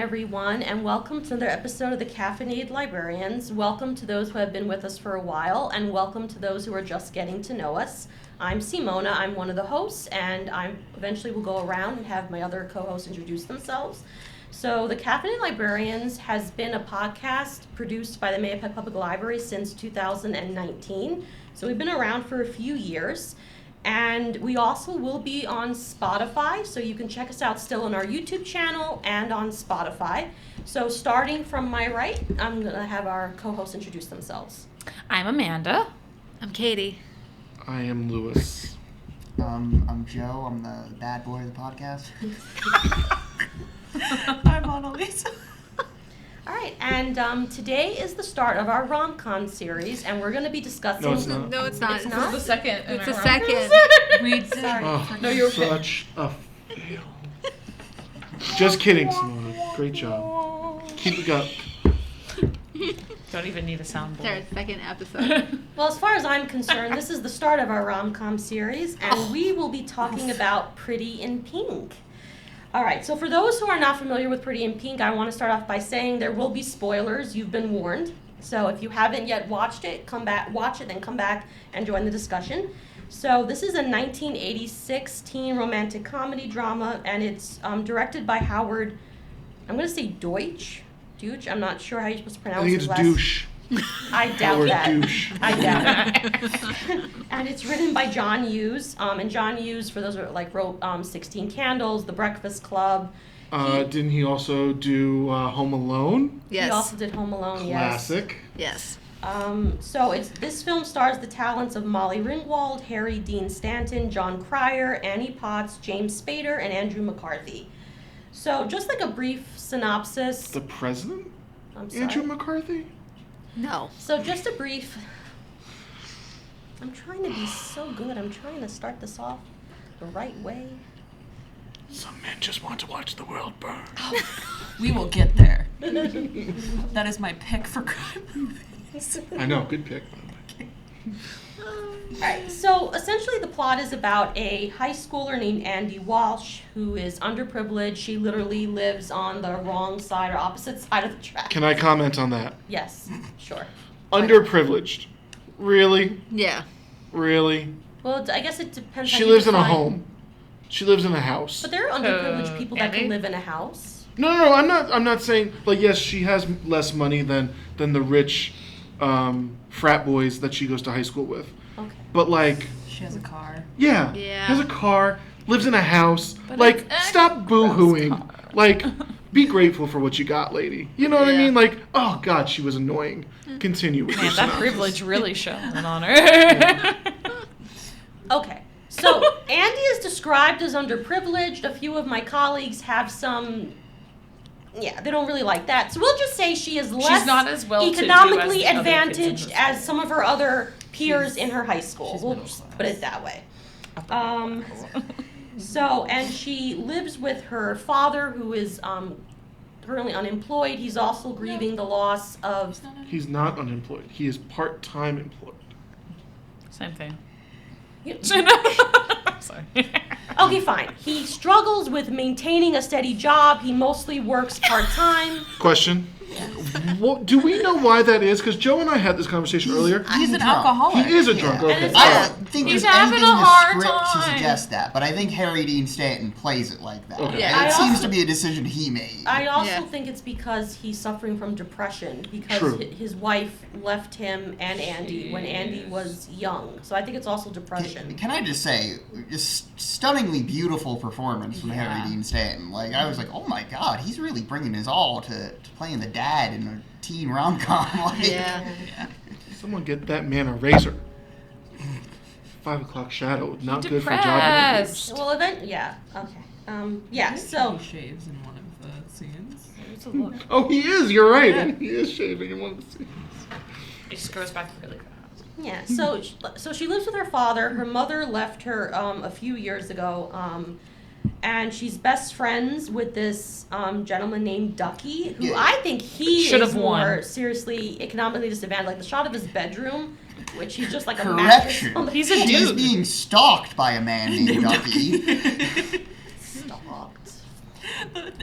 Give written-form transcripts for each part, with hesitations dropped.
everyone, and welcome to another episode of the Caffeinated Librarians. Welcome to those who have been with us for a while, and welcome to those who are just getting to know us. I'm Simona, I'm one of the hosts, and I eventually will go around and have my other co-hosts introduce themselves. So the Caffeinated Librarians has been a podcast produced by the Mahopac Public Library since 2019. So we've been around for a few years. And we also will be on Spotify, so you can check us out still on our YouTube channel and on Spotify. So starting from my right, I'm going to have our co-hosts introduce themselves. I'm Amanda. I'm Katie. I am Lewis. I'm Joe. I'm the bad boy of the podcast. I'm Annalise. All right, and today is the start of our rom-com series, and we're going to be discussing... No, it's not. No, it's not. It's not? The second. It's the second. Sorry. Oh, No, you're okay. such a fail. Just kidding, Simona. Great job. Keep it up. Don't even need a It's our soundboard. second episode. Well, as far as I'm concerned, this is the start of our rom-com series, and we will be talking about Pretty in Pink. All right, so for those who are not familiar with Pretty in Pink, I want to start off by saying there will be spoilers. You've been warned. So if you haven't yet watched it, watch it, then come back and join the discussion. So this is a 1986 teen romantic comedy drama, and it's directed by Howard, I'm going to say Deutsch. I'm not sure how you're supposed to pronounce I think his it's last. douche. I doubt Howard that. Douche. I doubt it. And it's written by John Hughes. And John Hughes, for those who wrote 16 Candles, The Breakfast Club. Didn't he also do Home Alone? Yes. He also did Home Alone, Classic. Yes. yes. So this film stars the talents of Molly Ringwald, Harry Dean Stanton, John Cryer, Annie Potts, James Spader, and Andrew McCarthy. So just like a brief synopsis. The president? I'm sorry. Andrew McCarthy? No. So just a brief. I'm trying to be so good. I'm trying to start this off the right way. Some men just want to watch the world burn. We will get there. That is my pick for crime movies. I know, good pick. Alright, so essentially the plot is about a high schooler named Andy Walsh who is underprivileged. She literally lives on the wrong side or opposite side of the track. Can I comment on that? Yes, sure. Underprivileged. Really? Yeah. Really? Well, I guess it depends how She you lives in a define- home. She lives in a house. But there are underprivileged people that can Andy? live in a house. No, I'm not saying, like, yes, she has less money than the rich frat boys that she goes to high school with. Okay. But, like, She has a car. yeah, Yeah. has a car, lives in a house. But like, it's a stop gross boo-hooing. car. Like, be grateful for what you got, lady. You know what I Yeah. mean? Like, oh, God, she was annoying. Continue with your Man, that synopsis. privilege really shone on her. Okay. So Andy is described as underprivileged. A few of my colleagues have some... Yeah, they don't really like that. So we'll just say she is less not as well-to-do as economically the other kids in advantaged her as school. some of her other peers in her high school. she's We'll middle just class. put it that way. So, and she lives with her father, who is currently unemployed. He's also grieving the loss of... He's not unemployed. He is part-time employed. Same thing. You- Sorry. Okay, fine. He struggles with maintaining a steady job. He mostly works part-time. Question. What, do we know why that is? Because Joe and I had this conversation earlier. He's an drunk. alcoholic. He is a drunk. Yeah. Okay. And I don't think He's there's having anything in a the hard script to time. suggest that, but I think Harry Dean Stanton plays it like that. Okay. Yeah. It I seems also- to be a decision he made. I also Yeah. think it's because he's suffering from depression because True. his wife left him and Andy when Andy was young. So I think it's also depression. Can I just say, just stunningly beautiful performance from Yeah. Harry Dean Stanton. Like, I was like, oh my God, he's really bringing his all to playing the dad in a teen rom-com. Like, Yeah. Someone get that man a razor. 5 o'clock shadow. Not good for job Depressed. interviews. Well, yeah. Okay. Yeah. So He shaves in one of the scenes. it's a look. Oh, he is. You're right. He is shaving in one of the scenes. It just goes back really fast. Yeah. So she lives with her father. Her mother left her a few years ago. And she's best friends with this gentleman named Ducky, who Yeah. I think he Should've is more won. seriously economically disadvantaged. Like the shot of his bedroom, which he's just like a mattress Correction. on the He's a He is dude. being stalked by a man named Ducky. stalked.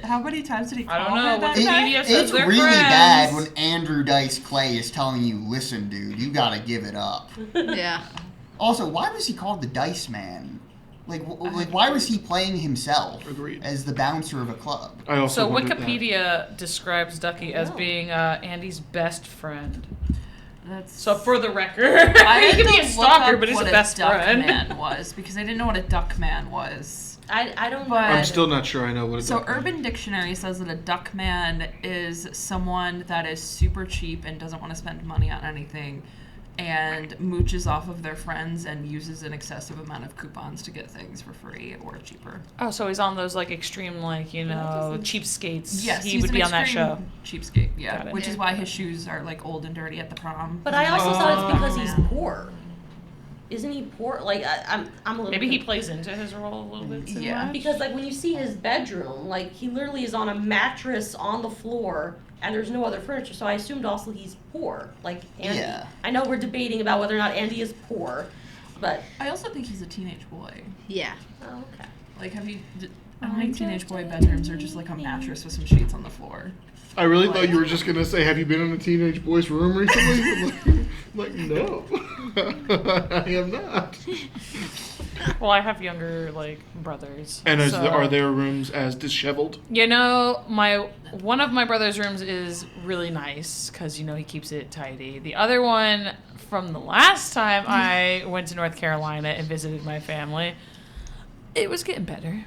How many times did he call I don't know. her that Wikipedia night? Media says It's they're really friends. bad when Andrew Dice Clay is telling you, listen, dude, you gotta give it up. Yeah. Also, why was he called the Dice Man? Like, why was he playing himself Agreed. as the bouncer of a club? I also So wondered that. Wikipedia describes Ducky as Oh. being Andy's best friend. That's So for the record, I he had could be to a look stalker, up but he's what a best duck friend. man was because I didn't know what a duck man was. I don't know. But- I'm still not sure I know what it is. So Urban Dictionary says that a duck man is someone that is super cheap and doesn't want to spend money on anything and mooches off of their friends and uses an excessive amount of coupons to get things for free or cheaper. Oh, so he's on those like extreme, like doesn't- cheapskates. Yes, he he's would an be on that extreme show. cheapskate, yeah. Got it. Which is Yeah. why his shoes are like old and dirty at the prom. But I also Oh. thought it's because he's Yeah. poor. Isn't he poor? Like I'm a little. Maybe he conf- plays into his role a little bit too Yeah. much. Because like when you see his bedroom, like he literally is on a mattress on the floor and there's no other furniture. So I assumed also he's poor, like Andy. Yeah. I know we're debating about whether or not Andy is poor, but I also think he's a teenage boy. Yeah. oh, okay. Like, how many teenage boy bedrooms are just like a mattress with some sheets on the floor? I really thought you were just gonna say, "Have you been in a teenage boy's room recently?" I'm like, no, I am not. Well, I have younger like brothers. And so- are their rooms as disheveled? You know, one of my brother's rooms is really nice because he keeps it tidy. The other one, from the last time I went to North Carolina and visited my family, it was getting better.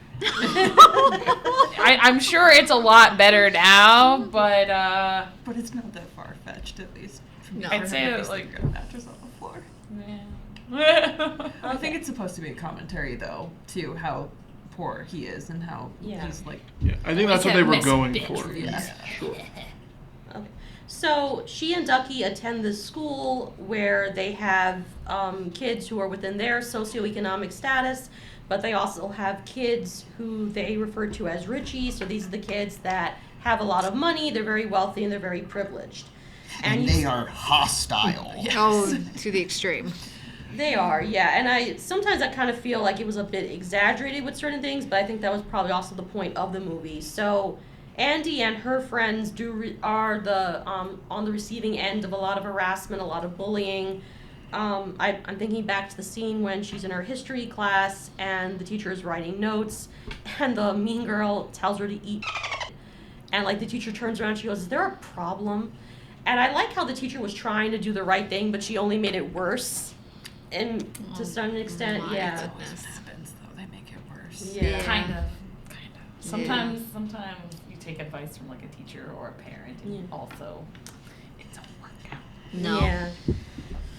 I'm sure it's a lot better now, but But it's not that far fetched, at least. No. I'd say that that, like- a mattress on the floor. yeah. I think it's supposed to be a commentary, though, to how poor he is and how Yeah. he's like. Yeah, I think that's what they were going for. Yeah. Sure. Okay. So she and Ducky attend this school where they have kids who are within their socioeconomic status, but they also have kids who they refer to as Richies. So these are the kids that have a lot of money, they're very wealthy, and they're very privileged. And you they s- are hostile. Oh, to the extreme. They are, yeah. And I sometimes I kind of feel like it was a bit exaggerated with certain things, but I think that was probably also the point of the movie. So Andy and her friends are the on the receiving end of a lot of harassment, a lot of bullying. I'm thinking back to the scene when she's in her history class and the teacher is writing notes, and the mean girl tells her to eat, and like the teacher turns around, and she goes, "Is there a problem?" And I like how the teacher was trying to do the right thing, but she only made it worse. And to some extent, my yeah. goodness. What happens, though? They make it worse. Yeah. Kind of. Sometimes you take advice from like a teacher or a parent, and Yeah. also it don't work out. No. Yeah.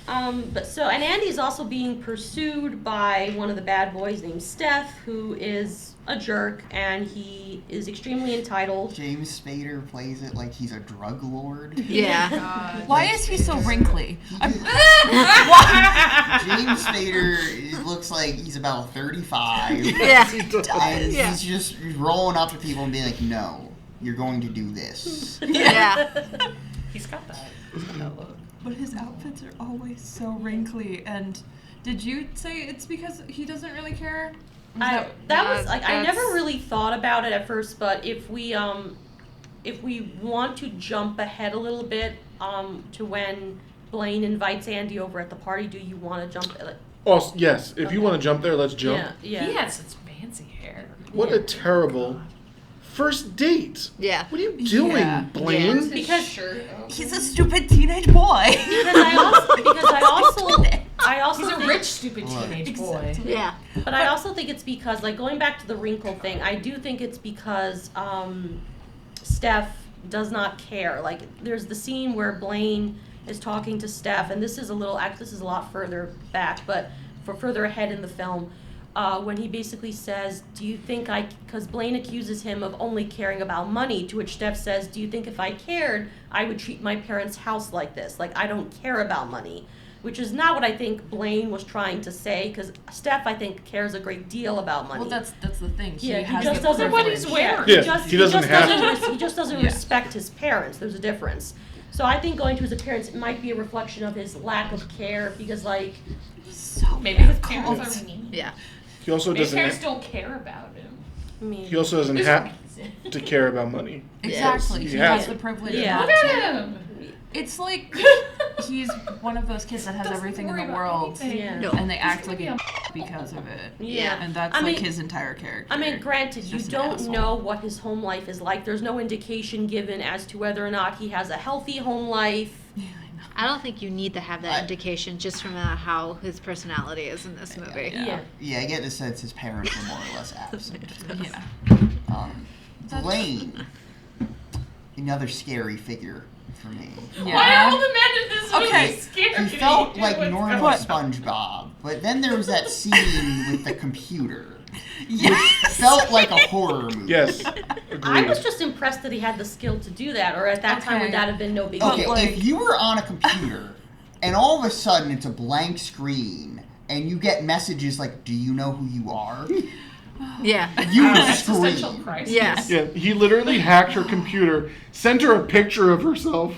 And Andy's also being pursued by one of the bad boys named Steph, who is a jerk, and he is extremely entitled. James Spader plays it like he's a drug lord. Yeah. Why is he so wrinkly? James Spader looks like he's about 35. Yeah. And Yeah. he's just rolling up to people and being like, no, you're going to do this. Yeah. He's got that look. But his outfits are always so wrinkly. And did you say it's because he doesn't really care? That was like I never that's- really thought about it at first, but if we want to jump ahead a little bit to when Blaine invites Andy over at the party, do you want to jump? Oh, yes. If you Okay. want to jump there, let's jump. Yeah. He has such fancy hair. What a terrible first date. Yeah. What are you doing, Yeah. Blaine? Because He's a stupid teenage boy. because I also He's a think, rich, stupid Right. teenage boy. Yeah. but I also think it's because, like, going back to the wrinkle thing, I do think it's because Steph does not care. Like, there's the scene where Blaine is talking to Steph, and this is a lot further back, but further ahead in the film, when he basically says, do you think because Blaine accuses him of only caring about money, to which Steph says, do you think if I cared, I would treat my parents' house like this? Like, I don't care about money. Which is not what I think Blaine was trying to say, because Steph, I think, cares a great deal about money. Well, that's the thing. Yeah, he has just the doesn't. what he's privilege. wearing. Yeah, he doesn't have to. He just doesn't Yeah. respect his parents. There's a difference. So I think going to his parents might be a reflection of his lack of care, because like, So Maybe his cold. parents are mean. Yeah. He also Maybe his doesn't. parents don't care about him. I mean, He also doesn't His have. friends. to care about money. Exactly. He Yeah. has the privilege Yeah. not Look to. at him. It's like he's one of those kids that has Doesn't everything in worry the about world, anything. Yeah. No. and they act He's like gonna a because of it. Yeah. And that's I like mean- his entire character. I mean, granted, He's you just an don't asshole. know what his home life is like. There's no indication given as to whether or not he has a healthy home life. Yeah, I know. I don't think you need to have that I- indication just from how his personality is in this movie. Yeah. Yeah, I get the sense his parents were more or less absent. Yeah. Blaine, another scary figure for me. Why are all the men in this movie Okay. scared? He felt to like what's normal going on? SpongeBob, but then there was that scene with the computer. Yes. Felt like a horror movie. Yes, I agreed. was just impressed that he had the skill to do that, or at that time Okay. would that have been no big Okay, deal? like- if you were on a computer and all of a sudden it's a blank screen and you get messages like, "Do you know who you are?" Yeah. You would Existential scream. crisis. Yes. Yeah, he literally hacked her computer, sent her a picture of herself.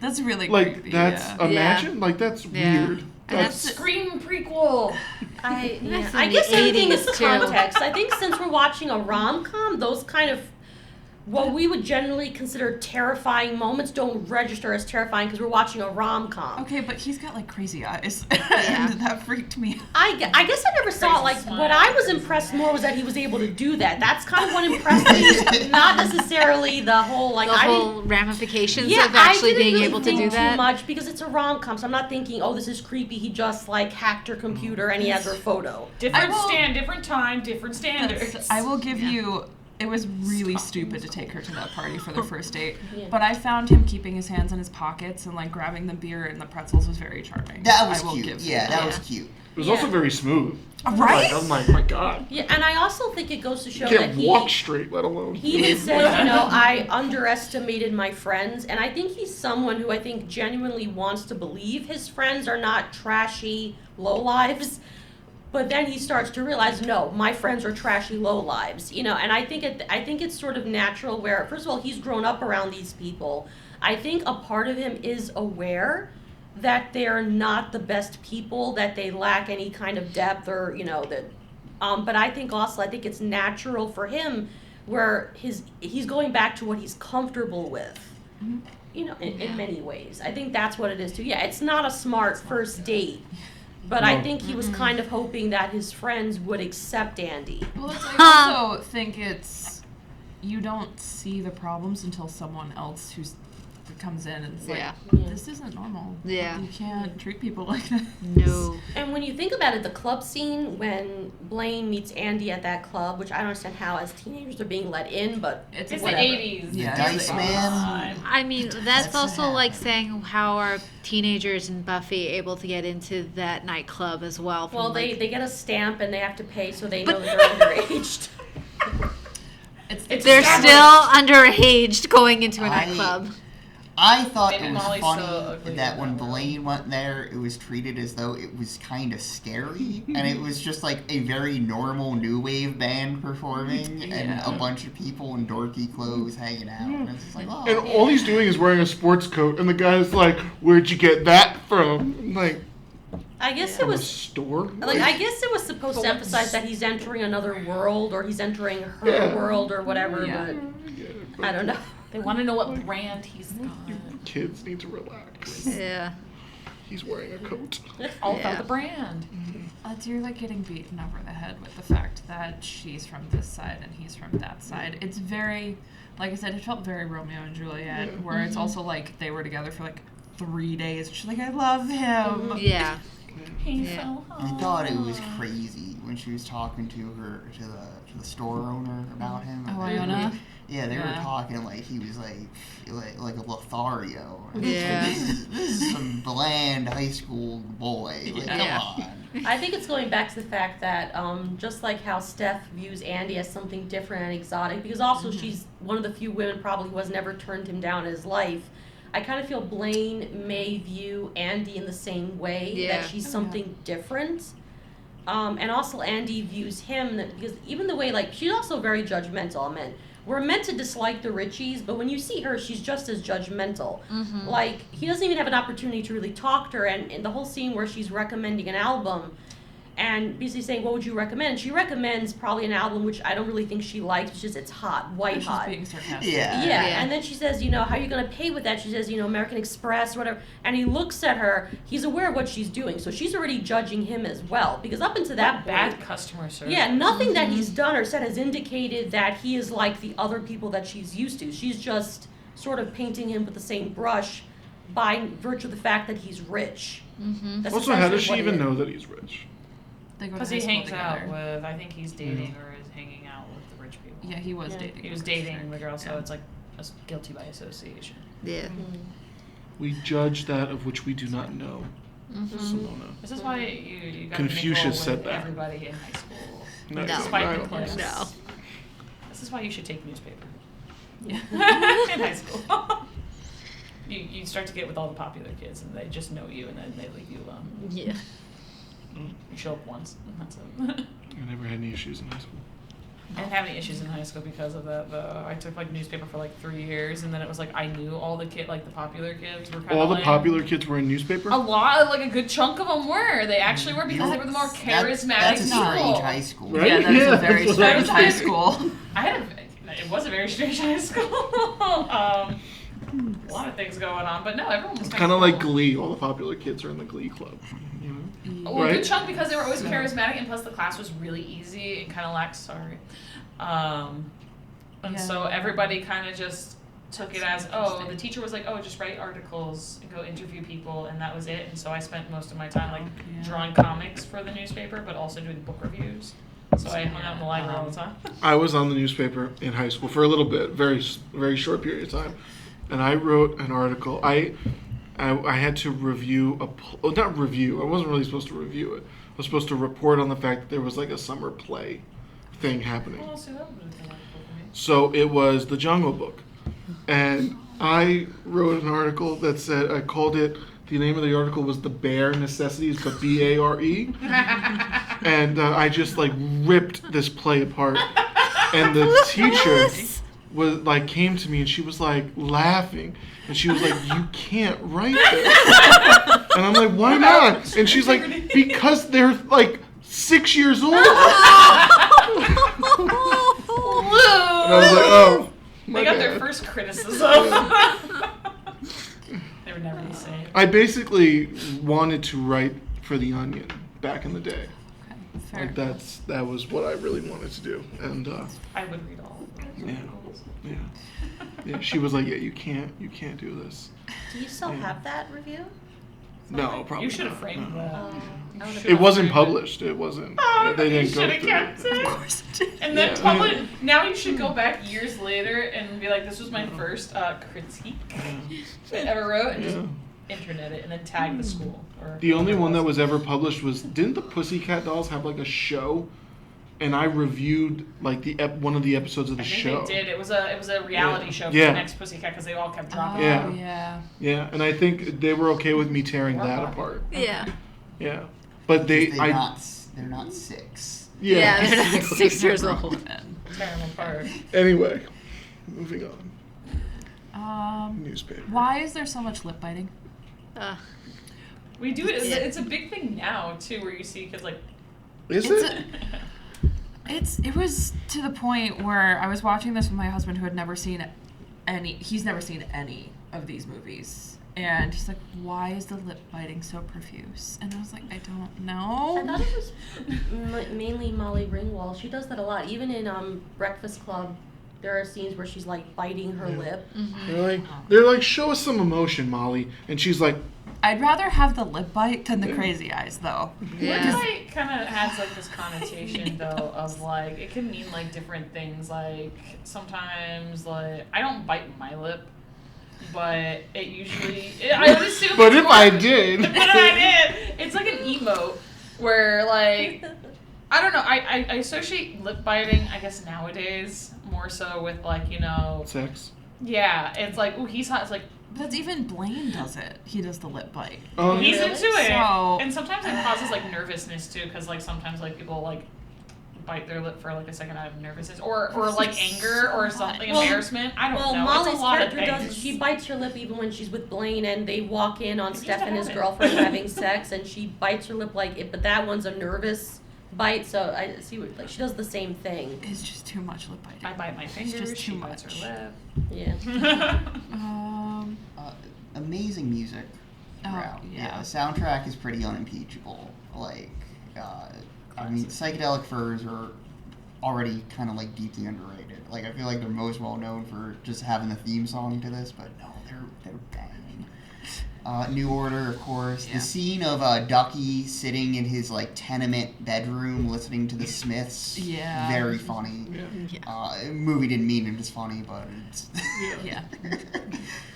That's really Like creepy. that's yeah. imagine, like that's Yeah. weird. And That's Scream prequel. I That's in I the guess everything 80s is too. context. I think since we're watching a rom-com, those kind of what we would generally consider terrifying moments don't register as terrifying because we're watching a rom-com. Okay, but he's got like crazy eyes, Yeah. and that freaked me out. I guess I never saw it. Like, Crazy what I was impressed more was that he was able to do that. That's kind of what impressed me, not necessarily the whole, like, The I didn't. whole ramifications Yeah, of actually I didn't being really able to think do that. too much because it's a rom-com, so I'm not thinking, oh, this is creepy. He just like hacked her computer and he has her photo. Different I will- stand, different time, different standards. I will give you. It was really stupid to take her to that party for their first date, Yeah. but I found him keeping his hands in his pockets and like grabbing the beer and the pretzels was very charming. That was I will cute. give Yeah, you that Yeah. was cute. it was Yeah. also very smooth. Right? I'm like, my God, Yeah, and I also think it goes to show you that can't he walk straight, let alone. he even said, you know, I underestimated my friends, and I think he's someone who I think genuinely wants to believe his friends are not trashy lowlives. But then he starts to realize, no, my friends are trashy lowlives, you know. And I think it's sort of natural where, first of all, he's grown up around these people. I think a part of him is aware that they're not the best people, that they lack any kind of depth, or you know that. But I think it's natural for him where he's going back to what he's comfortable with. You know, in many ways. I think that's what it is too. Yeah, it's not a smart first date. But I No. think he was kind of hoping that his friends would accept Andy. Well, I also think it's you don't see the problems until someone else who comes in and it's like, Yeah. this isn't normal. Yeah. You can't treat people like this. No. And when you think about it, the club scene when Blaine meets Andy at that club, which I don't understand how as teenagers they're being let in, but It's It's whatever. the 80s. Yeah. Dice Man. I mean, that's That's also what like happened. saying how are teenagers in Buffy able to get into that nightclub as well? From Well, like, they get a stamp and they have to pay so they But- know that they're underage. It's they're established. still underage going into a I- nightclub. I thought David it was Molly funny so ugly that in when that world. Blaine went there, it was treated as though it was kind of scary, and it was just like a very normal new wave band performing, and Yeah. a bunch of people in dorky clothes hanging out, and it's just like, oh. And all he's doing is wearing a sports coat, and the guy's like, "Where'd you get that from?" I'm like, I guess it from a was store. like I guess it was supposed to emphasize that he's entering another world or he's entering her Yeah. world or whatever, Yeah. but I don't know. They want to know what brand he's got. Kids need to relax. Yeah. He's wearing a coat. It's all Yeah. about the brand. you're like getting beaten over the head with the fact that she's from this side and he's from that side. It's very, like I said, it felt very Romeo and Juliet, where it's also like they were together for like 3 days. She's like, I love him. Yeah. He Yeah. fell I thought it was crazy when she was talking to the store owner about him. Oh, Iona? Yeah, they were Yeah. talking like he was like a Lothario. Yeah. This is some bland high school boy. Like, Yeah. come on. I think it's going back to the fact that just like how Steph views Andy as something different and exotic, because also she's one of the few women probably who has never turned him down in his life. I kind of feel Blaine may view Andy in the same way, Yeah. that she's Oh, yeah. something different. And also Andy views him, because even the way, like, she's also very judgmental. I mean, we're meant to dislike the Richies, but when you see her, she's just as judgmental. Like, he doesn't even have an opportunity to really talk to her, and in the whole scene where she's recommending an album, and basically saying, what would you recommend? She recommends probably an album which I don't really think she likes, which is It's Hot, White She's Hot. being sarcastic. Yeah. Yeah, and then she says, you know, how are you going to pay with that? She says, you know, American Express, whatever. And he looks at her. He's aware of what she's doing, so she's already judging him as well. Because up until that point, Bad customer service. yeah, nothing that he's done or said has indicated that he is like the other people that she's used to. She's just sort of painting him with the same brush by virtue of the fact that he's rich. Mm-hmm. That's Also, how does essentially she what it even is. know that he's rich? They go to Because high he school hangs out together. with, I think he's dating or is hanging out with the rich people. Yeah, he was Yeah. dating. He was her, dating sure. the girl, so Yeah. it's like guilty by association. Yeah. We judge that of which we do not know, Mm-hmm. Simona. This is why you got Confucius mingle said with that. everybody in high school. No, No. Despite I the don't cliques. think so. No. This is why you should take newspaper Yeah. in high school. You start to get with all the popular kids, and they just know you, and then they leave you alone. Yeah. You show up once, and that's it. I never had any issues in high school. I didn't have any issues in high school because of that, though. I took like newspaper for like 3 years, and then it was like I knew all the the popular kids were kind of All the popular kids were in newspaper? A lot, like a good chunk of them were. They actually were because they were the more charismatic That's a people. strange high school. Right? Yeah, that's Yeah, a very that's what I strange was high thinking. school. I had it was a very strange high school. A lot of things going on, but no, everyone was Kind of like Glee. All the popular kids are in the Glee club. You know? Well, a Right? good chunk because they were always charismatic, and plus the class was really easy and kind of lax. And so everybody kind of just took it as, oh, the teacher was like, oh, just write articles and go interview people, and that was it. And so I spent most of my time like drawing comics for the newspaper, but also doing book reviews. So I hung out in the library all the time. I was on the newspaper in high school for a little bit, very short period of time, and I wrote an article. I had to review not review. I wasn't really supposed to review it. I was supposed to report on the fact that there was like a summer play thing happening. Well, see, that would have been wonderful for me. So it was the Jungle Book, and I wrote an article that said I called it. The name of the article was "The Bare Necessities," but BARE. And I just like ripped this play apart, and the teacher was like came to me and she was like laughing, and she was like, "You can't write this," and I'm like, "Why not?" And she's like, "Because they're like 6 years old." And I was like, "Oh, my They got bad." their first criticism. They would never be saved. I basically wanted to write for The Onion back in the day. Fair. Like that was what I really wanted to do, and I would read all of those. yeah. Yeah, she was like, "Yeah, you can't do this." Do you still have that review? No, probably. You should have not, framed no. that. I would've It wasn't framed it. published. It wasn't. Oh, They you didn't go should have through kept it. it. Of course it did. And then Yeah. publish. Now you should go back years later and be like, "This was my first critique I ever wrote," and just internet it and then tag the school. Or The only whoever it one that was ever published was didn't the Pussycat Dolls have like a show, and I reviewed like one of the episodes of the I think show. they did. It was a reality Yeah. show for Yeah. the next Pussycat because they all kept dropping. Yeah. Oh, yeah. Yeah, and I think they were okay with me tearing that apart. Yeah. Yeah, but they're not 6. Yeah, they're not 6 years old. Tearing them apart. Anyway, moving on. Um, Newspaper. why is there so much lip biting? We do it. Yeah. It's a big thing now too, where you see kids like. Is It's it? It was to the point where I was watching this with my husband who had never seen he's never seen any of these movies. And he's like, "Why is the lip biting so profuse?" And I was like, "I don't know." I thought it was mainly Molly Ringwald. She does that a lot. Even in Breakfast Club, there are scenes where she's like biting her lip. They're like, show us some emotion, Molly, and she's like, I'd rather have the lip bite than the crazy eyes, though. Yeah. Lip kind of has like this connotation though of like it can mean like different things. Like sometimes like I don't bite my lip, but it usually I would assume. but it's if more- I did, But if I did, it's like an emote where like I don't know. I associate lip biting I guess nowadays more so with like sex. yeah it's like ooh he's hot. It's like But even Blaine does it. He does the lip bite. he's Really? into it, So- and sometimes it causes like nervousness too, because like sometimes like people like bite their lip for like a second out of nervousness or like anger or something, Well- embarrassment. I don't Well, know. Molly's it's a lot character of things. does. She bites her lip even when she's with Blaine, and they walk in on It's Steph just a and his habit. girlfriend having sex, and she bites her lip like it. But that one's a nervous bite, so I see what like she does the same thing. It's just too much lip biting. I bite my fingers. just She too bites much. her Yeah. Um, Amazing music Oh, throughout. yeah. The soundtrack is pretty unimpeachable. Like, I mean, Psychedelic Furs are already kind of like deeply underrated. Like, I feel like they're most well known for just having the theme song to this, but no, they're banging. New Order, of course. Yeah. The scene of Ducky sitting in his like tenement bedroom listening to the Smiths. Yeah. Very funny. Yeah. Movie didn't mean it was funny, but it's. yeah.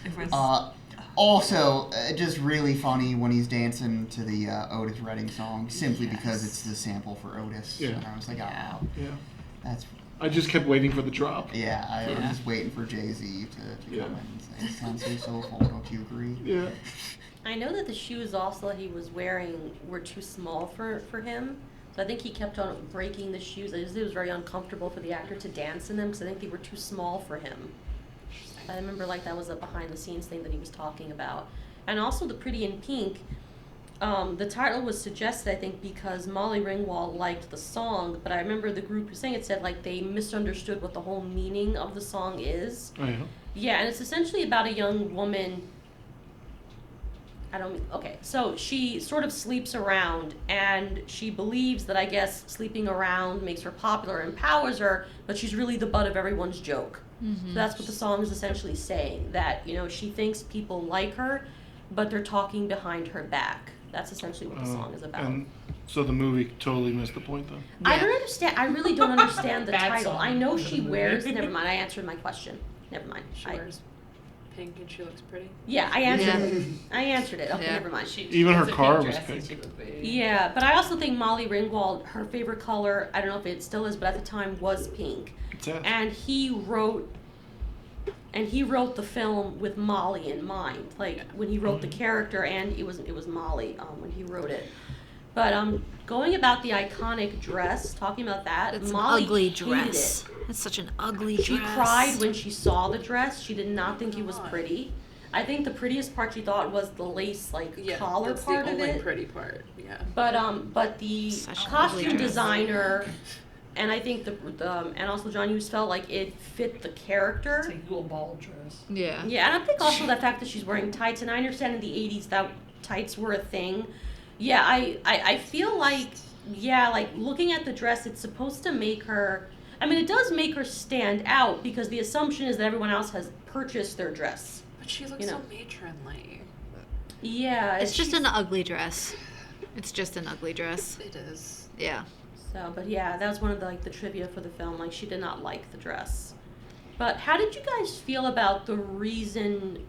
It was. Also, just really funny when he's dancing to the Otis Redding song, simply because it's the sample for Otis. Yeah. And I was like, Yeah. oh, Yeah. that's, I just kept waiting for the drop. yeah, I was Yeah. just waiting for Jay-Z to Yeah. come in and say, it sounds so soulful, don't you agree? Yeah. I know that the shoes also that he was wearing were too small for him. So I think he kept on breaking the shoes. It was very uncomfortable for the actor to dance in them because I think they were too small for him. I remember like that was a behind the scenes thing that he was talking about. And also the Pretty in Pink, the title was suggested I think because Molly Ringwald liked the song, but I remember the group who sang it said like they misunderstood what the whole meaning of the song is. Oh, yeah. Yeah, and it's essentially about a young woman. So she sort of sleeps around, and she believes that I guess sleeping around makes her popular and empowers her, but she's really the butt of everyone's joke. So that's what the song is essentially saying, that, you know, she thinks people like her, but they're talking behind her back. That's essentially what the song is about. And so the movie totally missed the point, then. I don't understand. I really don't understand the Bad title. song I know for she the movie. wears. Never mind. I answered my question. Never mind. She wears pink and she looks pretty. Yeah, I answered Yeah. it. I answered it. Okay, Yeah. never mind. Even her It's a car pink was dress pink. that she would wear. Yeah, but I also think Molly Ringwald, her favorite color, I don't know if it still is, but at the time was pink. It's that. And he wrote the film with Molly in mind. Like when he wrote the character, and it was Molly when he wrote it. But going about the iconic dress, talking about that, It's Molly an ugly hated dress. it. It's such an ugly She dress. cried when she saw the dress. She did not think it was pretty. I think the prettiest part she thought was the lace collar that's part the of only it. pretty part. Yeah. But the Such an ugly costume dress. designer, and I think and also John Hughes felt like it fit the character. It's a Yule Ball dress. Yeah. Yeah, and I think also the fact that she's wearing tights, and I understand in the 80s that tights were a thing. Yeah, I feel like, like looking at the dress, it's supposed to make her, I mean, it does make her stand out because the assumption is that everyone else has purchased their dress. But she looks You know. so matronly. Yeah. It's just she's- an ugly dress. It's just an ugly dress. It is. Yeah. So, but yeah, that was one of the trivia for the film. Like, she did not like the dress. But how did you guys feel about the reason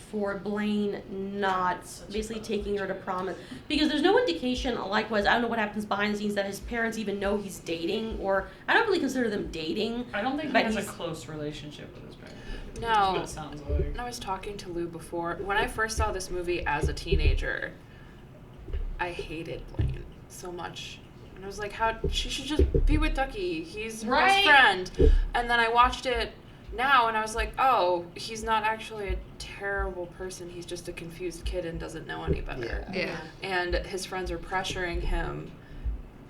for Blaine not basically taking her to prom? Because there's no indication, likewise, I don't know what happens behind the scenes, that his parents even know he's dating, or I don't really consider them dating. I don't think he But has a he's- close relationship with his parents. No. That's what it sounds like. I was talking to Lou before. When I first saw this movie as a teenager, I hated Blaine so much. And I was like, she should just be with Ducky. He's her best Right. friend. And then I watched it now and I was like, oh, he's not actually a terrible person. He's just a confused kid and doesn't know any better. Yeah. And his friends are pressuring him.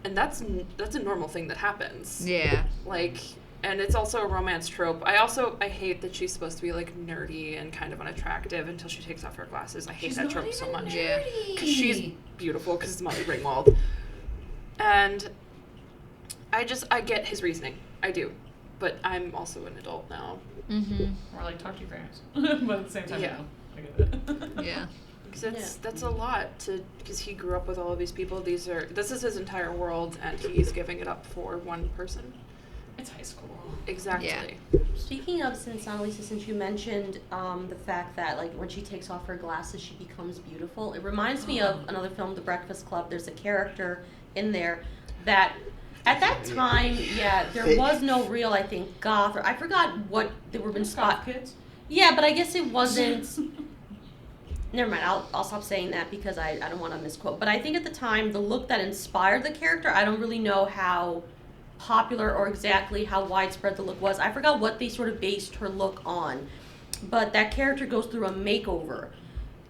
And that's a normal thing that happens. Yeah. Like, and it's also a romance trope. I hate that she's supposed to be like nerdy and kind of unattractive until she takes off her glasses. I hate She's that not trope so even much. Yeah. Because she's beautiful, because it's Molly Ringwald. And I get his reasoning. I do. But I'm also an adult now. Mm-hmm. Or like talk to your parents. But at the same time, Yeah. no. I get it. Yeah. Because that's a lot because he grew up with all of these people. This is his entire world, and he's giving it up for one person. It's high school. Exactly. Speaking of, Annalisa, since you mentioned the fact that like when she takes off her glasses, she becomes beautiful. It reminds me of another film, The Breakfast Club. There's a character in there that at that time, there was no real, I think, goth, or I forgot what they were in spot. Kids? Yeah, but I guess it wasn't. Never mind. I'll stop saying that because I don't want to misquote. But I think at the time, the look that inspired the character, I don't really know how popular or exactly how widespread the look was. I forgot what they sort of based her look on, but that character goes through a makeover.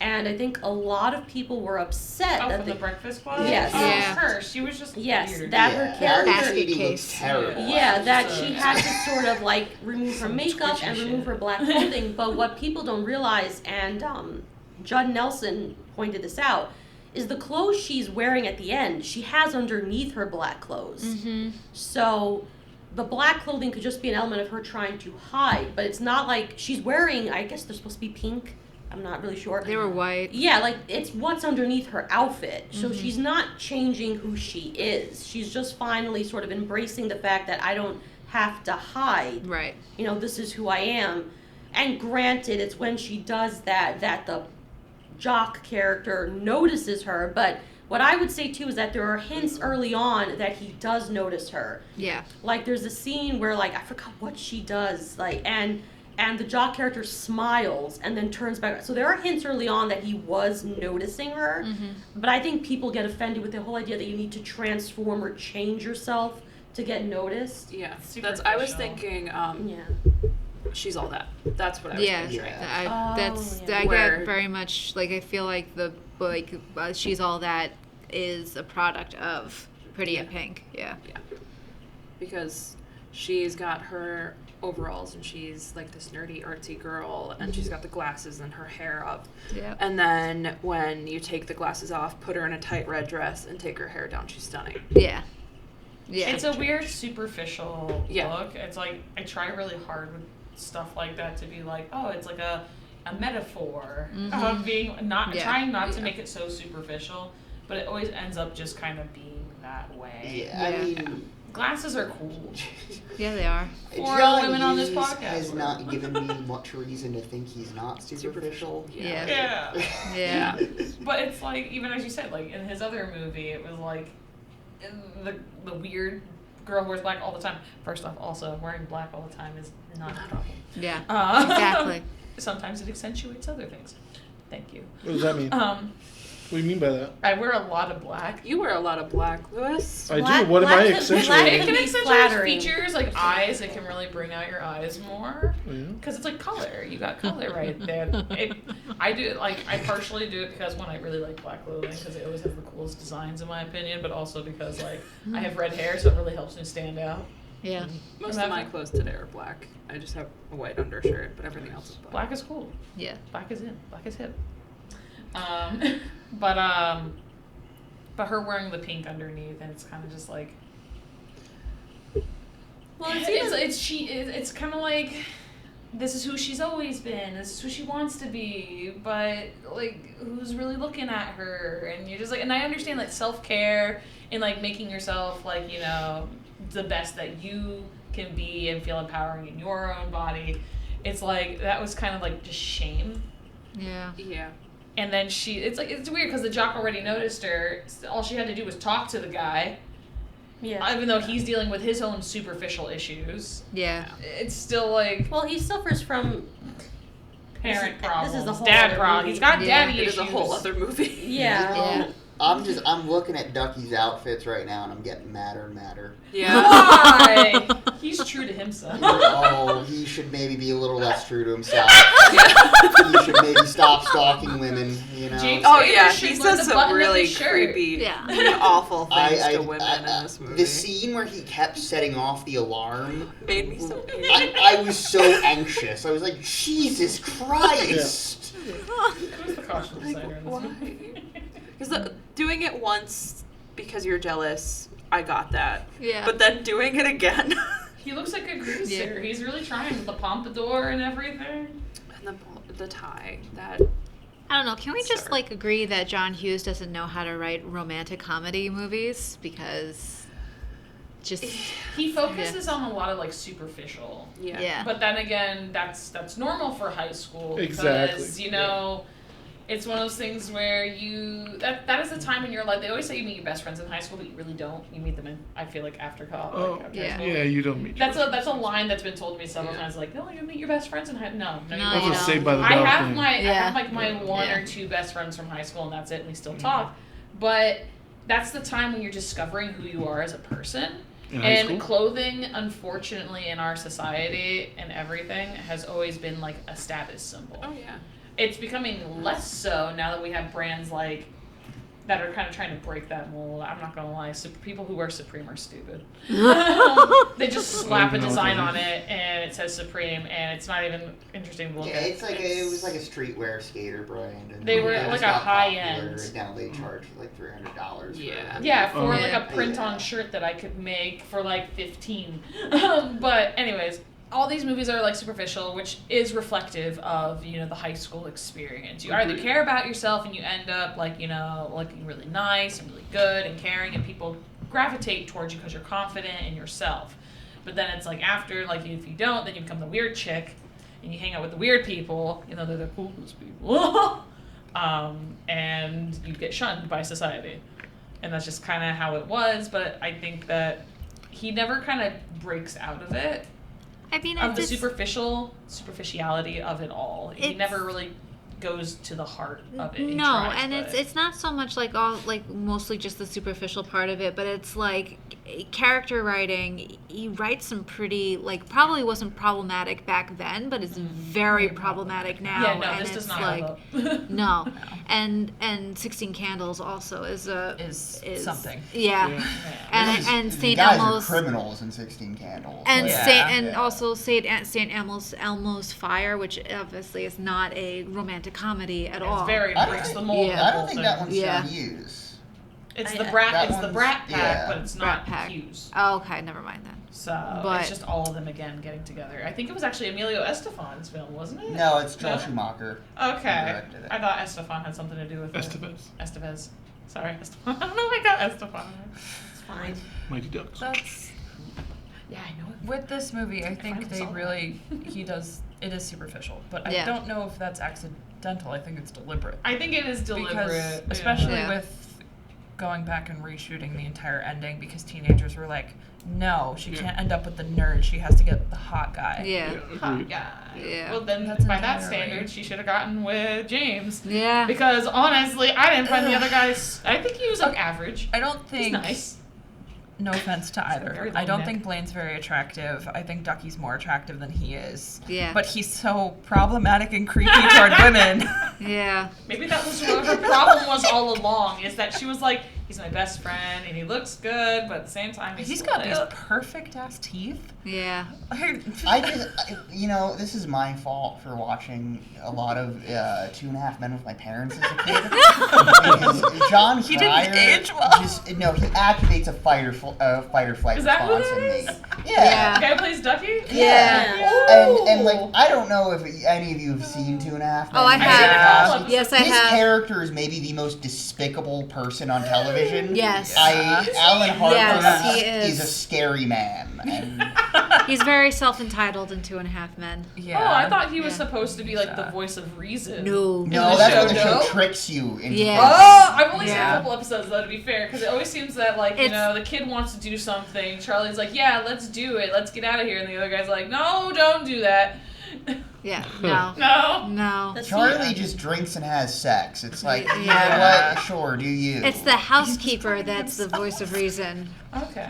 And I think a lot of people were upset Oh, that from they, the Breakfast Club? Yes. Oh, Yeah. her. She was just yes, weird. that Yeah, her Harry character, Basket Katie looks case. terrible. yeah, that So- she had to sort of like remove her Some makeup twitchy and shit. remove her black clothing. But what people don't realize, and Judd Nelson pointed this out, is the clothes she's wearing at the end, she has underneath her black clothes. Mm-hmm. So the black clothing could just be an element of her trying to hide, but it's not like she's wearing, I guess they're supposed to be pink. I'm not really sure. They were white. Yeah, like it's what's underneath her outfit. So Mhm. she's not changing who she is. She's just finally sort of embracing the fact that I don't have to hide. Right. You know, this is who I am. And granted, it's when she does that the jock character notices her. But what I would say too is that there are hints early on that he does notice her. Yeah. Like there's a scene where like I forgot what she does, like and the jock character smiles and then turns back. So there are hints early on that he was noticing her, but I think people get offended with the whole idea that you need to transform or change yourself to get noticed. Yeah, I was Superficial. thinking, Yeah. she's all that. That's what I was Yeah. picturing. I, Oh, that's yeah. I Where- get very much like I feel like the She's All That is a product of Pretty in Yeah. Pink. Yeah. Because she's got her overalls and she's like this nerdy artsy girl and she's got the glasses and her hair up. Yeah. And then when you take the glasses off, put her in a tight red dress and take her hair down, she's stunning. Yeah. Yeah. It's a weird superficial Yeah. look. It's like I try really hard with stuff like that to be like, oh, it's like a metaphor of being not Yeah. trying not to Yeah. make it so superficial, but it always ends up just kind of being that way. Yeah, I Yeah. mean, Glasses are cool. Yeah, they are. For John women on this Hughes podcast. has not given me much reason to think he's not superficial. Yeah. Yeah. Yeah. But it's like, even as you said, like in his other movie, it was like the weird girl who wears black all the time. First off, also wearing black all the time is not a problem. Yeah. Uh, Exactly. Sometimes it accentuates other things. Thank you. What does that mean? What do you mean by that? I wear a lot of black. You wear a lot of black, Lewis. I Black- do. What am I black- It accentuating? black- can be accentuate flattering. features like eyes. It can really bring out your eyes more Yeah. because it's like color. You got color right there. I do like. I partially do it because one, I really like black clothing because it always has the coolest designs in my opinion, but also because like I have red hair, so it really helps me stand out. Yeah. Most of my clothes today are black. I just have a white undershirt, but everything else is black. Black is cool. Yeah. Black is in. Black is hip. But her wearing the pink underneath, and it's kind of just like. Well, It's kind of like, this is who she's always been. This is who she wants to be. But like, who's really looking at her? And you're just like, and I understand like self-care and like making yourself like, you know, the best that you can be and feel empowering in your own body. It's like that was kind of like just shame. Yeah. Yeah. And then it's weird because the jock already noticed her. All she had to do was talk to the guy, yeah. even though he's dealing with his own superficial issues. Yeah. It's still like Well, he suffers from parent this problems, is a whole dad other problems. movie. He's got Yeah. daddy It issues. is a whole other movie. yeah. Yeah. I'm looking at Ducky's outfits right now and I'm getting madder and madder. Yeah. Why? He's true to himself. Oh, he should maybe be a little less true to himself. He should maybe stop stalking women, you know. James- Oh Spader yeah, should he let says the button some up really his shirt. creepy, Yeah. awful things to women in this movie. The scene where he kept setting off the alarm, made me so angry. I was so anxious. I was like, Jesus Christ! Who's the costume designer in this Why? movie? Because doing it once because you're jealous, I got that. Yeah. But then doing it again, He looks like a greaser. Yeah. He's really trying with the pompadour and everything. and the tie, that I don't know. Can we just Sir. like agree that John Hughes doesn't know how to write romantic comedy movies because just He focuses on a lot of like superficial. yeah. But then again, that's normal for high school because Exactly. you know, it's one of those things where that is the time in your life. They always say you meet your best friends in high school, but you really don't. You meet them in, I feel like, after college. Oh, after yeah. high school. Yeah, you don't meet. That's a line that's been told to me several times. Like, no, you meet your best friends in high. No, No, you you don't. That's a don't. Saved by the I Bell have thing. I Yeah. have like my one Yeah. or two best friends from high school, and that's it. And we still talk. But that's the time when you're discovering who you are as a person. In high And school? clothing, unfortunately, in our society and everything, has always been like a status symbol. Oh yeah. It's becoming less so now that we have brands like that are kind of trying to break that mold. I'm not gonna lie, people who wear Supreme are stupid. They just slap a design on it and it says Supreme, and it's not even interesting to look Yeah, at. it's like it was like a streetwear skater brand. And They were it like just a got high popular, end. and now they charge like $300. Yeah. Yeah, for Oh. like a print Yeah. on shirt that I could make for like 15. But anyways, all these movies are like superficial, which is reflective of, you know, the high school experience. You either care about yourself and you end up like, you know, looking really nice and really good and caring, and people gravitate towards you because you're confident in yourself. But then it's like after, like if you don't, then you become the weird chick and you hang out with the weird people, you know, they're the coolest people. And you get shunned by society. And that's just kind of how it was, but I think that he never kind of breaks out of it. I mean, Of the it's superficiality of it all. He It's- never really goes to the heart of it. He no, tries, and but- it's not so much like all like mostly just the superficial part of it, but it's like character writing. He writes some pretty like probably wasn't problematic back then, but it's very problematic now. Yeah, no, and this it's does not like hold up. no, and 16 Candles also is something. Yeah, Yeah. and The Saint guys Elmo's. are criminals in 16 Candles. And Like, also Saint Elmo's Fire, which obviously is not a romantic comedy at all. It's very I don't breaks think- the mold. Yeah. I don't think that one's Yeah. shown use. It's I- the brat. that It's the one's- Brat Pack, yeah. but it's Brat not Pack. Hughes. Oh, okay, never mind then. So But- it's just all of them again getting together. I think it was actually Emilio Estefan's film, wasn't it? No, it's Joel No? Schumacher. Okay. directed it. I thought Estefan had something to do with it. Estevez. Sorry, Estefan. I don't know. I got Estefan. It's fine. Mighty Ducks. That's Yeah, I know it. with this movie. I Find think the they song. really it is superficial, but I Yeah. don't know if that's accidental. I think it's deliberate. I think it is deliberate, Because especially Yeah. with going back and reshooting the entire ending, because teenagers were like, no, she can't end up with the nerd. She has to get the hot guy. Yeah. Hot Agreed. guy. Yeah. Well, then That's by that entirely- standard, she should have gotten with James. Yeah. Because honestly, I didn't find the other guys. I think he was like average. I don't He's think. nice. No offense to Very either. long I don't neck. think Blaine's very attractive. I think Ducky's more attractive than he is. Yeah. But he's so problematic and creepy toward women. Yeah. Maybe that was what her problem was all along. Is that she was like, he's my best friend and he looks good, but at the same time He's got these perfect ass teeth. Yeah. You know, this is my fault for watching a lot of 2.5 Men with my parents as a kid. Because John He didn't Cryer age well. he activates a fight or flight Is that who response that in me. is? Yeah. The guy who plays Ducky? Yeah. And like, I don't know if any of you have seen 2.5 Men. Oh, I with have. Cosby. Yes, I His have. character is maybe the most despicable person on television. Yes. Alan Harper Yes, he is. a scary man. And He's very self-entitled in 2.5 Men. Yeah. Oh, I thought he was Yeah. supposed to be like the voice of reason. No. no, the that's show, what the show no? tricks you into. Yeah. Oh, I've only seen Yeah. a couple episodes though, to be fair, because it always seems that like you It's- know the kid wants to do something. Charlie's like, yeah, let's do it, let's get out of here, and the other guy's like, no, don't do that. Yeah. No. No. No. That's Charlie just drinks and has sex. It's like, you know Yeah. what? Sure, do you? It's the housekeeper that's the voice of reason. Okay.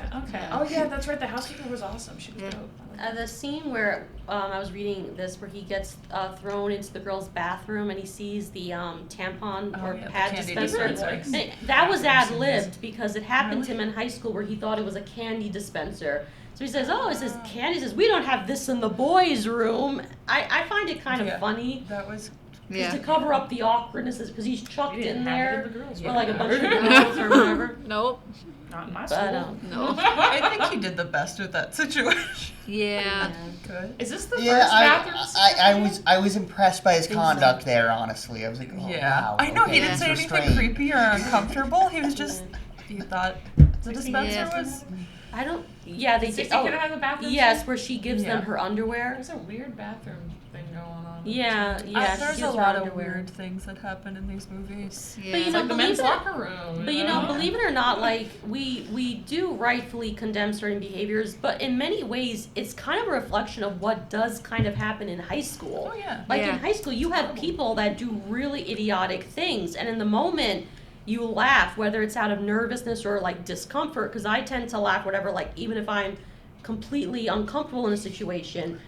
Oh yeah, that's right. The housekeeper was awesome. She was Yeah. dope. The scene where I was reading this, where he gets thrown into the girl's bathroom and he sees the tampon or yeah, the pad candy dispenser. dispenser. And that was ad-libbed because it happened to him in high school where he thought it was a candy dispenser. So he says, "Oh, it says candy." He says, "We don't have this in the boys' room." I find it kind of Yeah. funny. That was. Yeah. To cover up the awkwardness, because he's chucked You didn't in have it there in the girls' for like a room. bunch of girls or whatever. Nope. Not in my But school. No. I think he did the best with that situation. Yeah. Good. Is this the Yeah, first bathroom? I was impressed by his conduct there. Honestly, I was like, oh, Yeah. wow. I know he okay, didn't he's say anything restrained. creepy or uncomfortable. He was just. He thought the dispenser Yeah. was. I don't. Yeah, they did. 60 Oh, Kid has a bathroom. yes, where she gives them Yeah. her underwear. There's a weird bathroom thing going on. Yeah, yeah. she There's gives a her lot of underwear. weird things that happen in these movies. Yeah. But you It's know, like the believe men's it- locker room. But you know, believe it or not, like we do rightfully condemn certain behaviors, but in many ways, it's kind of a reflection of what does kind of happen in high school. Oh yeah. Like Yeah. in high school, you have people that do really idiotic things, and in the moment, you laugh, whether it's out of nervousness or like discomfort, because I tend to laugh whatever, like even if I'm completely uncomfortable in a situation.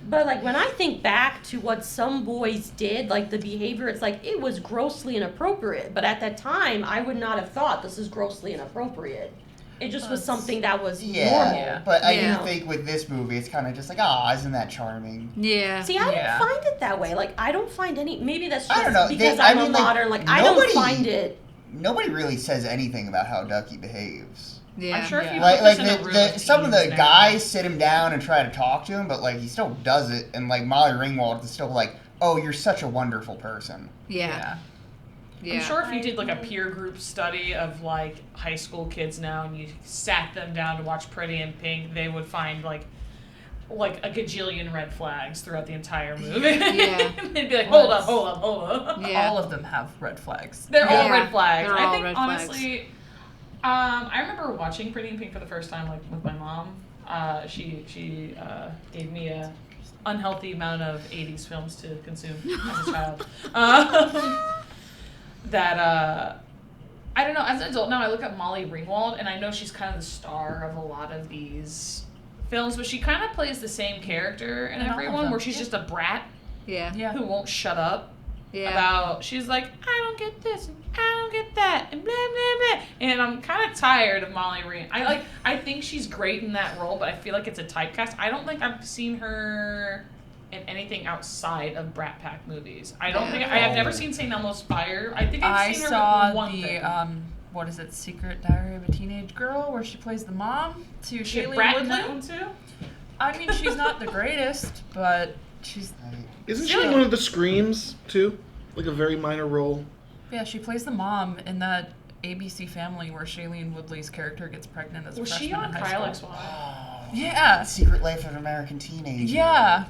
But like when I think back to what some boys did, like the behavior, it's like it was grossly inappropriate. But at that time, I would not have thought this is grossly inappropriate. It just was something that was normal. Yeah, but I Yeah. do think with this movie, it's kind of just like, ah, isn't that charming? Yeah. See, I Yeah. don't find it that way. Like I don't find any. Maybe that's I don't just know. because I I'm mean, a like, modern. Like I don't nobody- find it. Nobody really says anything about how Ducky behaves. Yeah. I'm sure if you Like, put like this in a room the of some of the teens now- guys sit him down and try to talk to him, but like he still does it, and like Molly Ringwald is still like, "Oh, you're such a wonderful person." Yeah. Yeah. I'm sure if you did like a peer group study of like high school kids now and you sat them down to watch Pretty in Pink, they would find like a gajillion red flags throughout the entire movie. Yeah. They'd be like, hold up. Yeah. All of them have red flags. They're all Yeah, red flags. they're I all think red flags. honestly, I remember watching Pretty in Pink for the first time like with my mom. She gave me a unhealthy amount of 80s films to consume as a child. I don't know, as an adult now I look at Molly Ringwald and I know she's kind of the star of a lot of these films, but she kind of plays the same character in In all of everyone them. where she's just a brat Yeah. Yeah. who won't shut up Yeah. about, she's like, I don't get this, and I don't get that, and blah, blah, blah. And I'm kind of tired of Molly Ring. I think she's great in that role, but I feel like it's a typecast. I don't think I've seen her in anything outside of Brat Pack movies. I have never seen St. Elmo's Fire. I think I I've seen her saw in one the thing. what is it, Secret Diary of a Teenage Girl, where she plays the mom to She had Shailene Brat in Woodley. that one too? I mean, she's not the greatest, but she's Isn't she in one of the Screams too? Like a very minor role. yeah, she plays the mom in that ABC Family where Shailene Woodley's character gets pregnant as a Was freshman she on in high Kyle school. X1? Yeah, Secret Life of an American Teenager. yeah.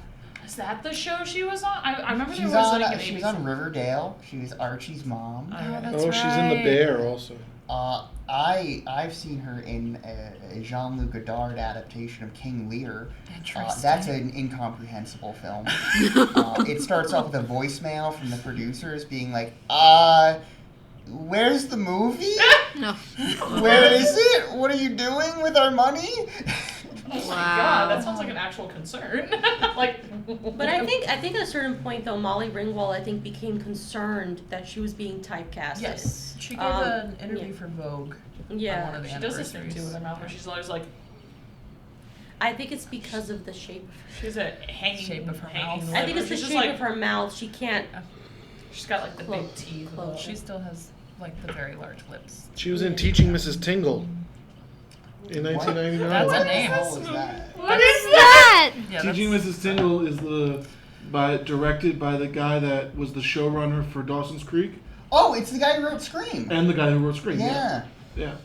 Is that the show she was on? I remember She's there was on. like an She was ABC. on Riverdale. She was Archie's mom. That's Oh, she's in The right. Bear also. I've seen her in a Jean-Luc Godard adaptation of King Lear. Interesting. That's an incomprehensible film. It starts off with a voicemail from the producers being like, where's the movie? No. Where is it? What are you doing with our money? Oh my Wow. god, that sounds like an actual concern. Like, But I think at a certain point though, Molly Ringwald I think became concerned that she was being typecasted. Yes, she gave Um, an interview yeah. for Vogue. On Yeah. one of the she does this thing too with her mouth where she's always like, I think it's because of the shape. she's a hanging Shape of her hanging mouth. lip, I think or it's the she's shape just like, of her mouth. She can't. she's got like the Close- big teeth. close. She still has like the very large lips. She was in Teaching Mrs. Tingle in 1999. That's What a name. the hell is that? What is that? Yeah, Teaching Mrs. Tingle is directed by the guy that was the showrunner for Dawson's Creek Oh, it's the guy who wrote Scream. and the guy who wrote Scream. Yeah. Yeah.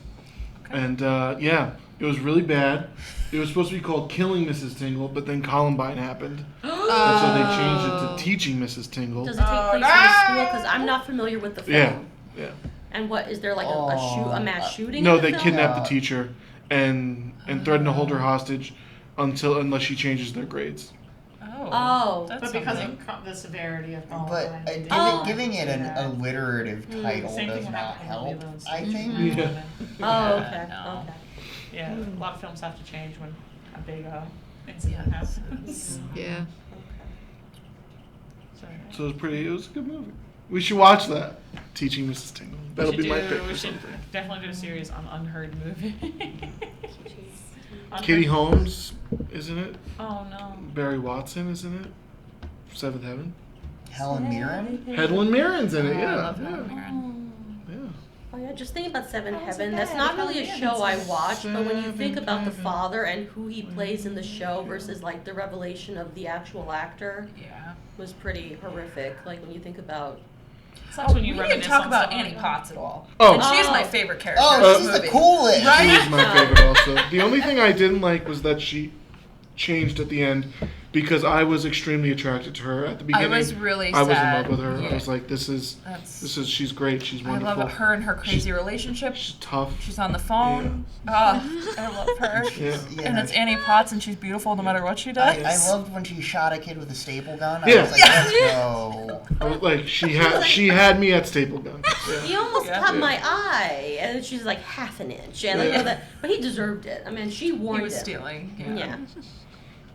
And yeah, it was really bad. It was supposed to be called Killing Mrs. Tingle, but then Columbine happened, and so they changed it to Teaching Mrs. Tingle. Does it take place in a school? Because I'm not familiar with the film. Yeah, yeah. And what is there like a mass shooting? No, in the they film? kidnapped No. the teacher and threaten to hold her hostage unless she changes their grades. Oh. That's But because something. of the severity of But Columbine, they did Oh. giving it an that. alliterative title Same does thing not happened with help, Lilo I and think. Stitch. Yeah. Oh, okay. no. Okay. Yeah, a lot of films have to change when a big incident Yes. happens. Yeah. So it was a good movie. We should watch that. Teaching Mrs. Tingle. That'll be my pick We for should something. definitely do a series on unheard movies. Katie Holmes, isn't it? Oh no. Barry Watson, isn't it? Seventh Heaven. Helen Mirren? Helen Mirren's in it. I Yeah. love yeah. Helen Mirren. Yeah. Oh yeah, just think about Seven How's Heaven. it That's bad? not really a How's it show I bad? watch, but when you think Seven about the Heaven. father and who he plays in the show versus like the revelation of the actual actor Yeah. was pretty horrific. Like when you think about Such when you We didn't reminisce talk on about someone. Annie Potts at all. Oh. And she's my Oh. favorite character. in Oh, this she's the movie. coolest. Right? She was my favorite also. The only thing I didn't like was that she changed at the end because I was extremely attracted to her at the beginning. I was really I was in sad. love with her. Yeah. I was like, this is she's great. She's I wonderful. love her and her crazy relationship. She's tough. She's on the phone. Oh, I love her. Yeah. And it's Annie Potts, and she's beautiful no matter what she does. I loved when she shot a kid with a staple gun. I Yeah. was like, let's go. I was like, she had me at staple gun. Yeah. He almost Yeah. caught my eye, and then she's like half an inch, and Yeah. but he deserved it. I mean, she He warned was him. stealing. Yeah.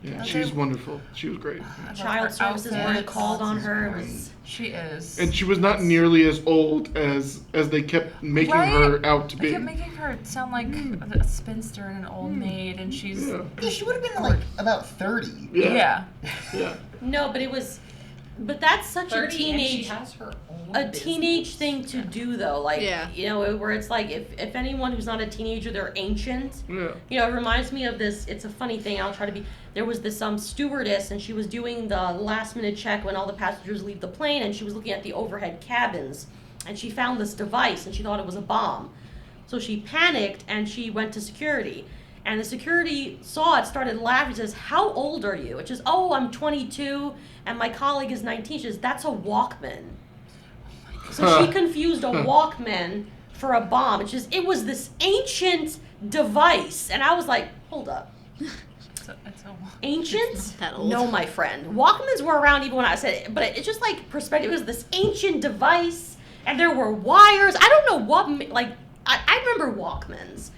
Yeah, she's wonderful. She was great. I love Child her services outfits. weren't called on her. It was She is. And she was not nearly as old as they kept making Right? her out to They be. kept making her sound like a spinster and an old maid, and she's Yeah. Yeah, she would have been like about 30. yeah. Yeah. no, but that's such a 30 and she teenage. has her own A business. teenage thing to do though, like Yeah. where it's like if anyone who's not a teenager, they're ancient. Yeah. It reminds me of this. It's a funny thing. I'll try to be. There was this stewardess, and she was doing the last minute check when all the passengers leave the plane, and she was looking at the overhead cabins, and she found this device, and she thought it was a bomb. So she panicked, and she went to security. And the security saw it, started laughing, says, "How old are you?" It says, "Oh, I'm 22, and my colleague is 19. She says, "That's a Walkman." So she confused a Walkman for a bomb. It was this ancient device. And I was like, hold up. It's a Ancient? that old. No, my friend. Walkmans were around even when I said it. But it's just like perspective. It was this ancient device. And there were wires. I don't know what, I remember Walkmans.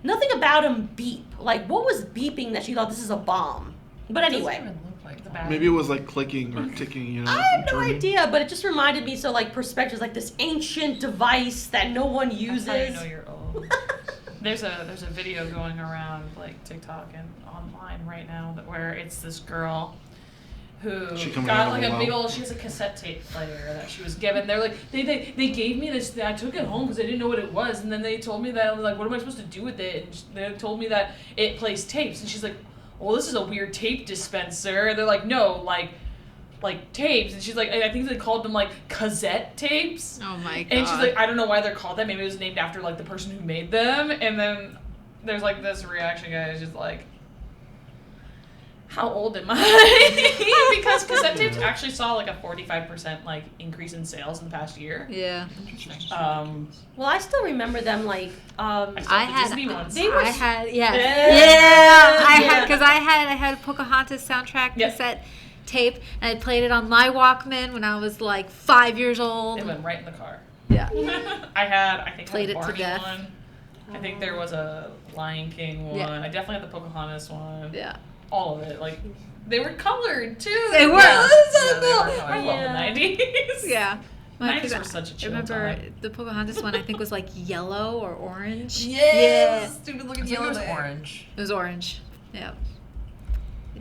Nothing about them beep. Like, what was beeping that she thought this is a bomb? But anyway. Doesn't even look like the bad. Maybe it was like clicking or ticking, I have no turning. idea, but it just reminded me, so like perspectives, like this ancient device that no one uses. That's how you know you're old. There's a video going around like TikTok and online right now where it's this girl who She coming got out of like the a well? big old. She has a cassette tape player that she was given. They're like they gave me this. I took it home because I didn't know what it was, and then they told me that I was like, what am I supposed to do with it? And they told me that it plays tapes, and she's like, well, this is a weird tape dispenser. And they're like, no, like tapes. And she's like, I think they called them like cassette tapes. Oh my god. And she's like, I don't know why they're called that. Maybe it was named after like the person who made them. And then there's like this reaction guy is just like, how old am I? Because cassette tapes actually saw like a 45% like increase in sales in the past year. yeah. Well, I still remember them like I saw I the had Disney ones. they were I had yeah Yeah. I Yeah. had because I had Pocahontas soundtrack Yep. cassette tape, and I played it on my Walkman when I was like 5 years old. It went right in the car. Yeah. I think Played I it had to a Barney death. one. I think there was a Lion King one. Yeah. I definitely had the Pocahontas one. Yeah. All of it. Like they were colored too. They were. Yeah. It was so Yeah, they cool. were colored. I love the 90s. Yeah. Well, 90s 'cause were such a chill I remember time. the Pocahontas one, I think, was like yellow or orange. Yes. Yeah. I think it was orange. It was orange. Yeah.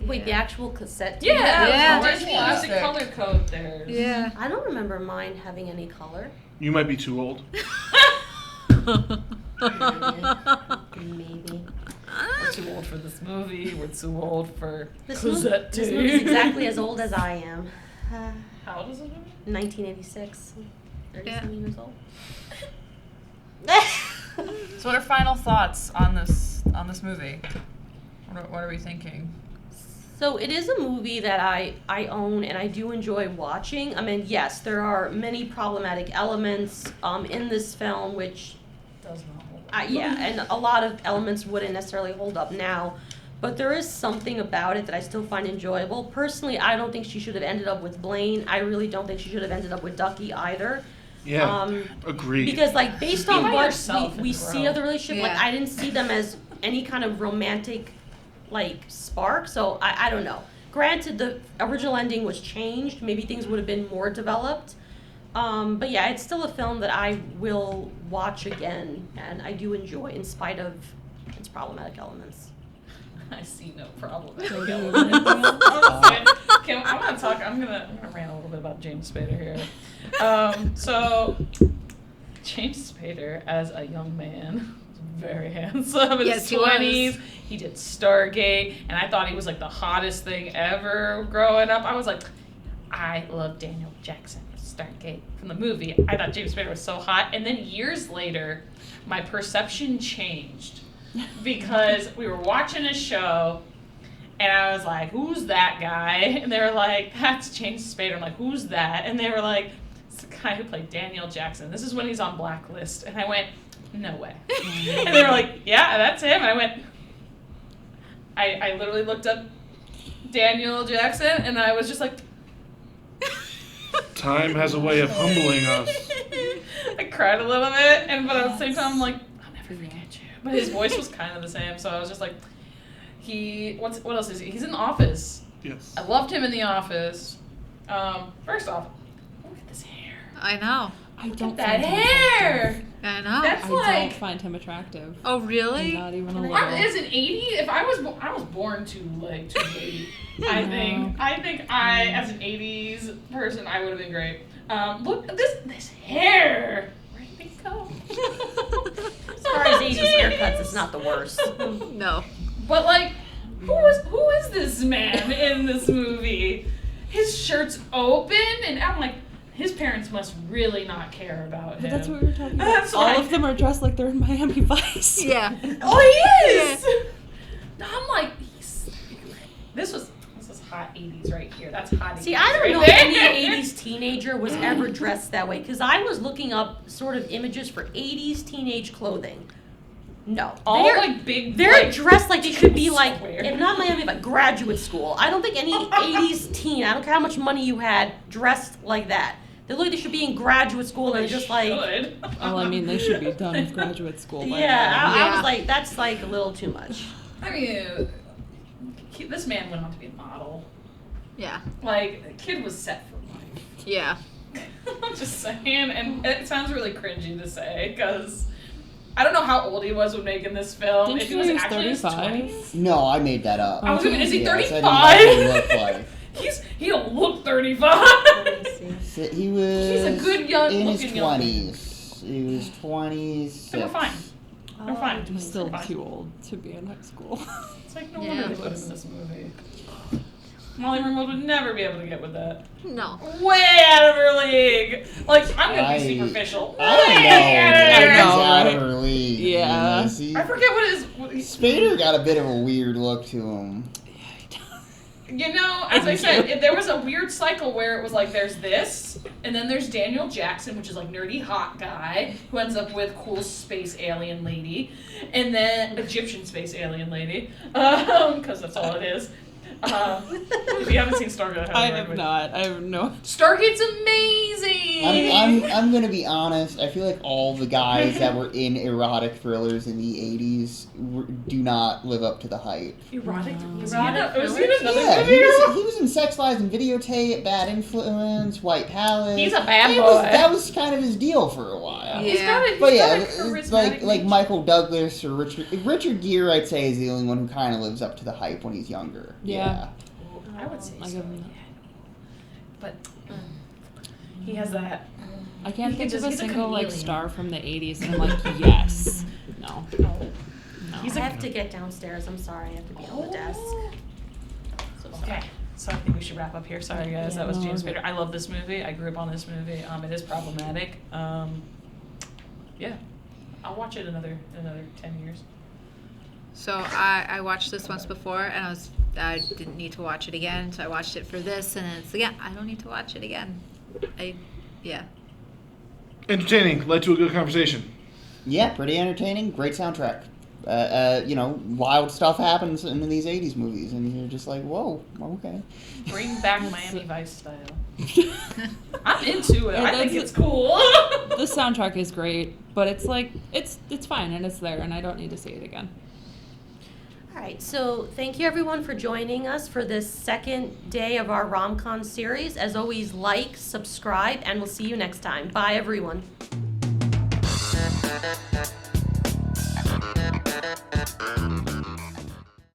wait, the Yeah. actual cassette tape? Yeah. Yeah. Disney used to Plastic. color code theirs. Yeah. I don't remember mine having any color. You might be too old. Maybe. We're too old for this movie. We're too old for This cassette movie's tape. exactly as old as I am. How old is this movie? 1986. 37 years old. So, what are final thoughts on this movie? What are we thinking? So it is a movie that I own and I do enjoy watching. I mean, yes, there are many problematic elements in this film, which, Does not hold. yeah, and a lot of elements wouldn't necessarily hold up now. But there is something about it that I still find enjoyable. Personally, I don't think she should have ended up with Blaine. I really don't think she should have ended up with Ducky either. Yeah. Agreed. Because, like, based Be on by what yourself we and see grow. of the relationship, like, Yeah. I didn't see them as any kind of romantic, like, spark. So, I don't know. Granted, the original ending was changed. Maybe things would have been more developed. But, yeah, it's still a film that I will watch again. And I do enjoy, in spite of its problematic elements. I see no problem. I'm gonna rant a little bit about James Spader here. So James Spader as a young man was very handsome in Yes, his he was. 20s. He did Stargate, and I thought he was like the hottest thing ever growing up. I was like, I love Daniel Jackson from Stargate from the movie. I thought James Spader was so hot, and then years later, my perception changed because we were watching a show And I was like, who's that guy? And they were like, that's James Spader. I'm like, who's that? And they were like, it's the guy who played Daniel Jackson. This is when he's on Blacklist. And I went, no way. And they were like, yeah, that's him. And I went, I literally looked up Daniel Jackson, and I was just like, Time has a way of humbling us. I cried a little bit, but at the same time, I'm like, I'll never forget you. But his voice was kind of the same, so I was just like, what else is he? He's in The Office. Yes. I loved him in The Office. First off, look at this hair. I know. I Look don't at that find him attractive. hair. I know. That's I like, don't find him attractive. Oh, really? Not even a little. as an 80, if I was born too late. I think I as an 80s person I would have been great. Look at this hair. Where did it go? As far as 80s haircuts, it's not the worst. No. But like, who is this man in this movie? His shirt's open, and I'm like, his parents must really not care about him. But that's what we were talking about. That's All why- of them are dressed like they're in Miami Vice. Yeah. Oh, he is. No, I'm like, this was hot 80s right here. That's hot 80s. See, I don't right know there. if any 80s teenager was ever dressed that way, because I was looking up sort of images for 80s teenage clothing. No. All They're- like big. They're like, dressed like they should be like, square. if not Miami, but graduate school. I don't think any 80s teen, I don't care how much money you had, dressed like that. They look like they should be in graduate school and just like, should. Well, I mean, they should be done with graduate school by yeah, now. I Yeah. was like, that's like a little too much. I mean, this man went on to be a model. Yeah. Like, the kid was set for life. Yeah. I'm just saying, and it sounds really cringy to say, because I don't know how old he was when making this film. Didn't if he you was say he was actually in his 35? 20s. No, I made that up. I was gonna, is he Yes, I 35? didn't know what he looked like. He don't look 35. So he was He's a good young in his looking young 20s. He was 26. So we're fine. We're fine. I'm still We're fine. too old to be in high school. It's like, no Yeah. wonder they put him in this movie. Molly Ringwald would never be able to get with that. No. Way out of her league. Like, I'm gonna be superficial. I don't Way know. out of He's her out of her league. Yeah. in this. He- I forget what Spader got a bit of a weird look to him. You know, as I said, if there was a weird cycle where it was like there's this, and then there's Daniel Jackson, which is like nerdy hot guy who ends up with cool space alien lady, and then Egyptian space alien lady, because that's all it is. If you haven't seen Stargate, I have not. I have no. Stargate's amazing. I'm gonna be honest. I feel like all the guys that were in erotic thrillers in the 80s do not live up to the hype. Erotic. Was he Erotic in another Yeah, movie? he was in Sex, Lies, and Videotape, Bad Influence, White Palace. He's a bad He boy. that was kind of his deal for a while. Yeah. He's got a, But he's yeah, got a it's charismatic like nature. Michael Douglas or Richard Gere, I'd say, is the only one who kind of lives up to the hype when he's younger. Yeah. I would say I so. give him But he has that. I can't He think just- of a he's a single like chameleon. star from the 80s, and I'm like, yes. No. I have to get downstairs. I'm sorry. I have to be on the desk. Okay, so I think we should wrap up here. Sorry, guys. That was no, James okay. Spader. I love this movie. I grew up on this movie. It is problematic. Yeah, I'll watch it another 10 years. So I watched this once before, and I didn't need to watch it again. So I watched it for this, and it's again, I don't need to watch it again. Yeah. Entertaining, led to a good conversation. Yeah, pretty entertaining. Great soundtrack. Wild stuff happens in these 80s movies, and you're just like, whoa, okay. Bring back Miami Vice style. I'm into it. Yeah, I think that's- it's cool. The soundtrack is great, but it's like it's fine and it's there, and I don't need to see it again. All right, so thank you everyone for joining us for this second day of our RomCon series. As always, like, subscribe, and we'll see you next time. Bye, everyone.